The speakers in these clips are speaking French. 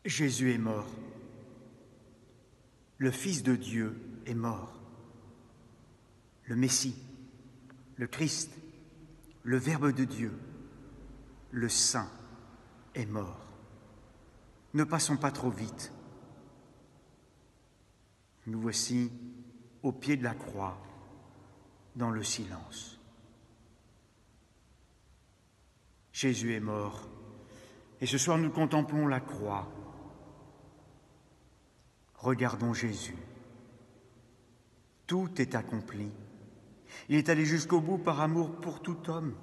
Jésus est mort. Le Fils de Dieu est mort. Le Messie, le Christ, le Verbe de Dieu, le Saint est mort. Ne passons pas trop vite. Nous voici au pied de la croix, dans le silence. Jésus est mort, et ce soir nous contemplons la croix. Regardons Jésus. Tout est accompli. Il est allé jusqu'au bout par amour pour tout homme.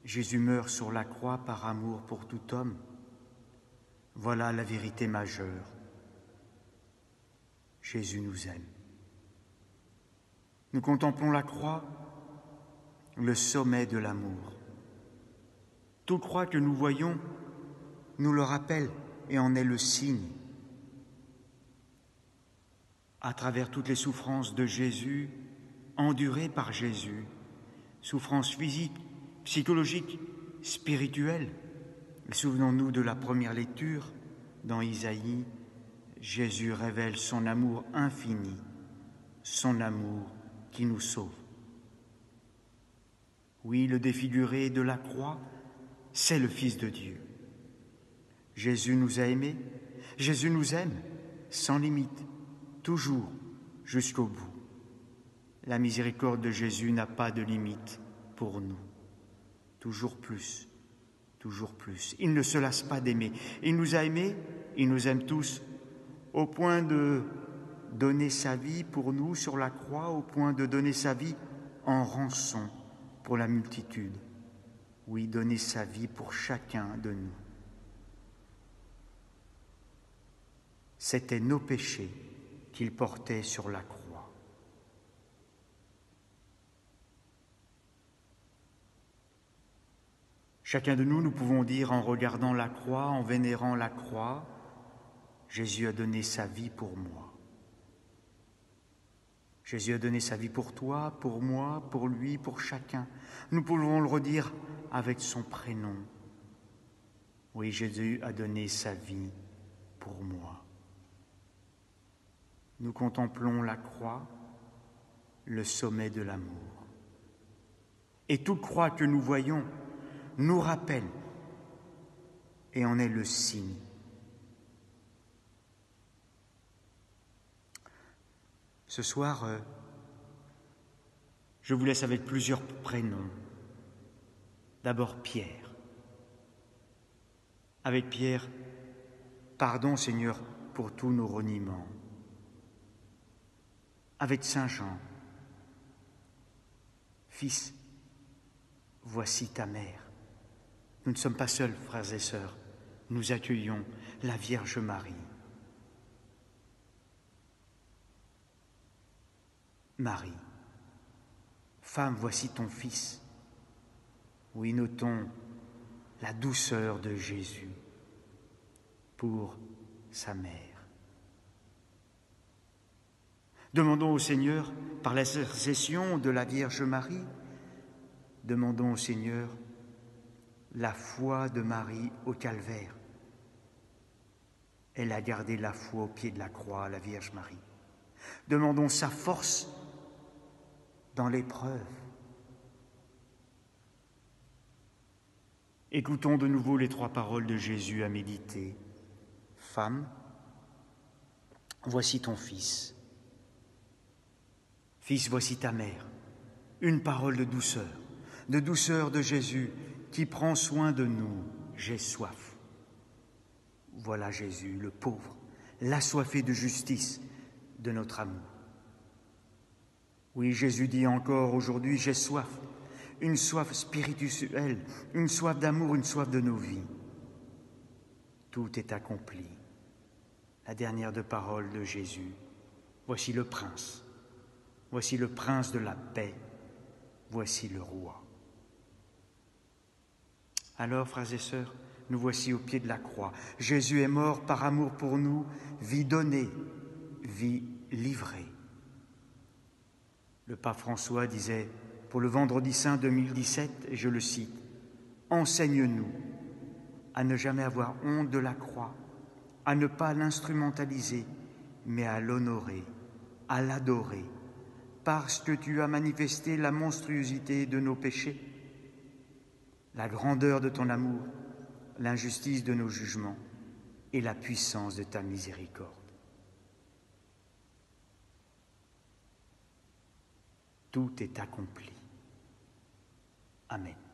Jésus meurt sur la croix par amour pour tout homme. Voilà la vérité majeure. Jésus nous aime. Nous contemplons la croix, le sommet de l'amour. Toute croix que nous voyons nous le rappelle et en est le signe. À travers toutes les souffrances de Jésus, endurées par Jésus, souffrances physiques, psychologiques, spirituelles. Souvenons-nous de la première lecture dans Isaïe. Jésus révèle son amour infini, son amour qui nous sauve. Oui, le défiguré de la croix, c'est le Fils de Dieu. Jésus nous a aimés, Jésus nous aime, sans limite, toujours jusqu'au bout. La miséricorde de Jésus n'a pas de limite pour nous. Toujours plus, toujours plus. Il ne se lasse pas d'aimer. Il nous a aimés, il nous aime tous, au point de donner sa vie pour nous sur la croix, au point de donner sa vie en rançon pour la multitude. Oui, donner sa vie pour chacun de nous. C'étaient nos péchés qu'il portait sur la croix. Chacun de nous, nous pouvons dire en regardant la croix, en vénérant la croix, Jésus a donné sa vie pour moi. Jésus a donné sa vie pour toi, pour moi, pour lui, pour chacun. Nous pouvons le redire avec son prénom. Oui, Jésus a donné sa vie pour moi. Nous contemplons la croix, le sommet de l'amour. Et toute croix que nous voyons nous rappelle et en est le signe. Ce soir, je vous laisse avec plusieurs prénoms. D'abord Pierre. Avec Pierre, pardon Seigneur pour tous nos reniements. Avec Saint Jean, Fils, voici ta mère. Nous ne sommes pas seuls, frères et sœurs. Nous accueillons la Vierge Marie. Marie, femme, voici ton Fils. Oui, notons la douceur de Jésus pour sa mère. Demandons au Seigneur, par l'intercession de la Vierge Marie, demandons au Seigneur la foi de Marie au calvaire. Elle a gardé la foi au pied de la croix, la Vierge Marie. Demandons sa force dans l'épreuve. Écoutons de nouveau les 3 paroles de Jésus à méditer. Femme, voici ton Fils. Fils, voici ta mère. Une parole de douceur de Jésus qui prend soin de nous. J'ai soif. Voilà Jésus, le pauvre, l'assoiffé de justice de notre amour. Oui, Jésus dit encore aujourd'hui, j'ai soif, une soif spirituelle, une soif d'amour, une soif de nos vies. Tout est accompli. La dernière de paroles de Jésus. Voici le prince de la paix, voici le roi. Alors, frères et sœurs, nous voici au pied de la croix. Jésus est mort par amour pour nous, vie donnée, vie livrée. Le pape François disait pour le Vendredi Saint 2017, et je le cite, « Enseigne-nous à ne jamais avoir honte de la croix, à ne pas l'instrumentaliser, mais à l'honorer, à l'adorer, parce que tu as manifesté la monstruosité de nos péchés, la grandeur de ton amour, l'injustice de nos jugements et la puissance de ta miséricorde. Tout est accompli. Amen.